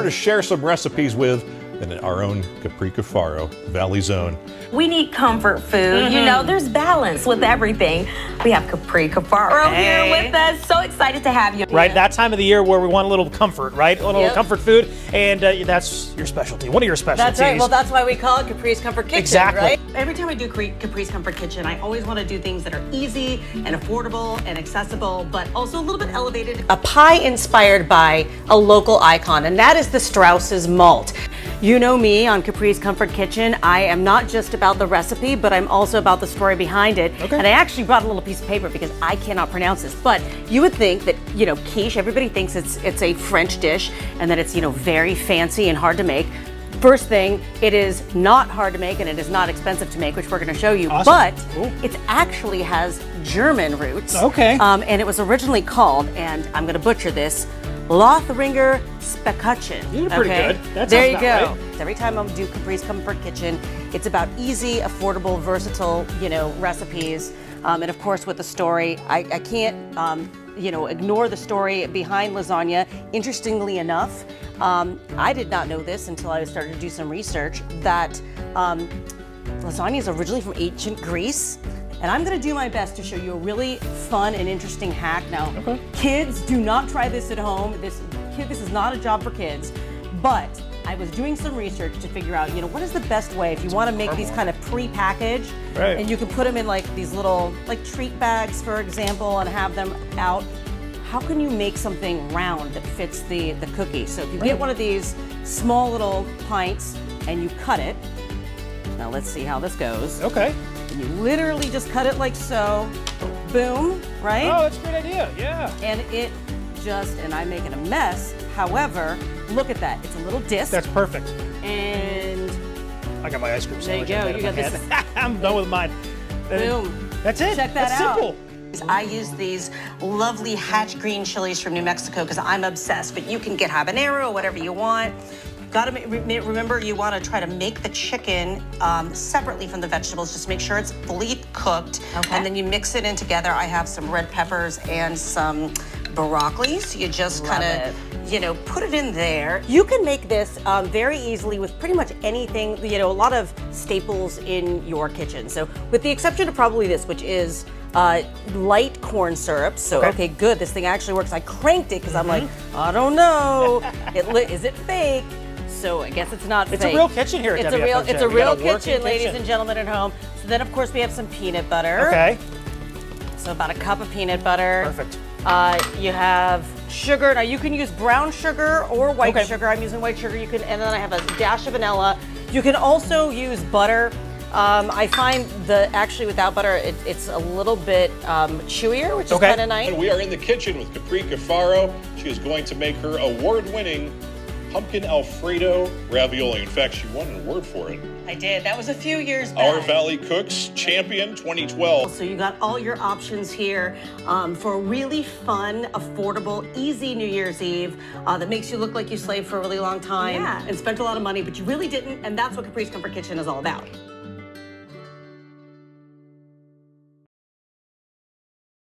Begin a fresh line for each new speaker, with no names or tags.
to share some recipes with than our own Capri Cafaro, Valley Zone.
We need comfort food. You know, there's balance with everything. We have Capri Cafaro here with us. So excited to have you.
Right, that time of the year where we want a little comfort, right? A little comfort food, and that's your specialty. One of your specialties.
That's right. Well, that's why we call it Capri's Comfort Kitchen,
exactly.
Right? Every time I do Capri's Comfort Kitchen, I always want to do things that are easy and affordable and accessible, but also a little bit elevated. A pie inspired by a local icon, and that is the Strauss's malt. You know me on Capri's Comfort Kitchen. I am not just about the recipe, but I'm also about the story behind it.
Okay.
And I actually brought a little piece of paper because I cannot pronounce this. But you would think that, you know, quiche, everybody thinks it's a French dish and that it's, you know, very fancy and hard to make. First thing, it is not hard to make and it is not expensive to make, which we're going to show you.
Awesome.
But
cool.
It actually has German roots.
Okay.
And it was originally called, and I'm going to butcher this, Lothringer Speckchen.
You did pretty good. That
there you
sounds
go.
about right.
Every time I'm do Capri's Comfort Kitchen, it's about easy, affordable, versatile, you know, recipes. And of course, with the story, I can't, you know, ignore the story behind lasagna. Interestingly enough, I did not know this until I started to do some research that lasagna is originally from ancient Greece. And I'm gonna do my best to show you a really fun and interesting hack. Now, kids, do not try this at home. This is not a job for kids, but I was doing some research to figure out, you know, what is the best way if you wanna make these kind of pre-packaged,
right.
And you can put them in like these little, like treat bags, for example, and have them out. How can you make something round that fits the cookie? So if you get one of these small little pints and you cut it, now let's see how this goes.
Okay.
And you literally just cut it like so, boom, right?
Oh, that's a great idea, yeah.
And it just, and I'm making a mess. However, look at that, it's a little disc.
That's perfect.
And
I got my ice cream
there you
sandwich.
go, you got this.
I'm done with mine.
Boom.
That's it.
Check that
that's
out.
simple.
I use these lovely hatch green chilies from New Mexico because I'm obsessed, but you can get habanero, whatever you want. Gotta remember, you want to try to make the chicken separately from the vegetables. Just make sure it's fully cooked, and then you mix it in together. I have some red peppers and some broccoli, so you just kind of, you know, put it in there. You can make this very easily with pretty much anything, you know, a lot of staples in your kitchen. So with the exception of probably this, which is light corn syrup. So, okay, good, this thing actually works. I cranked it because I'm like, I don't know, is it fake? So I guess it's not fake.
It's a real kitchen here at WFMJ.
It's a real kitchen, ladies and gentlemen at home. So then, of course, we have some peanut butter.
Okay.
So about a cup of peanut butter.
Perfect.
You have sugar. Now you can use brown sugar or white sugar. I'm using white sugar. You can, and then I have a dash of vanilla. You can also use butter. I find actually without butter, it's a little bit chewier, which is kind of nice.
We are in the kitchen with Capri Cafaro. She is going to make her award-winning pumpkin Alfredo ravioli. In fact, she won an award for it.
I did. That was a few years back.
Our Valley Cooks Champion 2012.
So you got all your options here for a really fun, affordable, easy New Year's Eve that makes you look like you slaved for a really long time and spent a lot of money, but you really didn't. And that's what Capri's Comfort Kitchen is all about.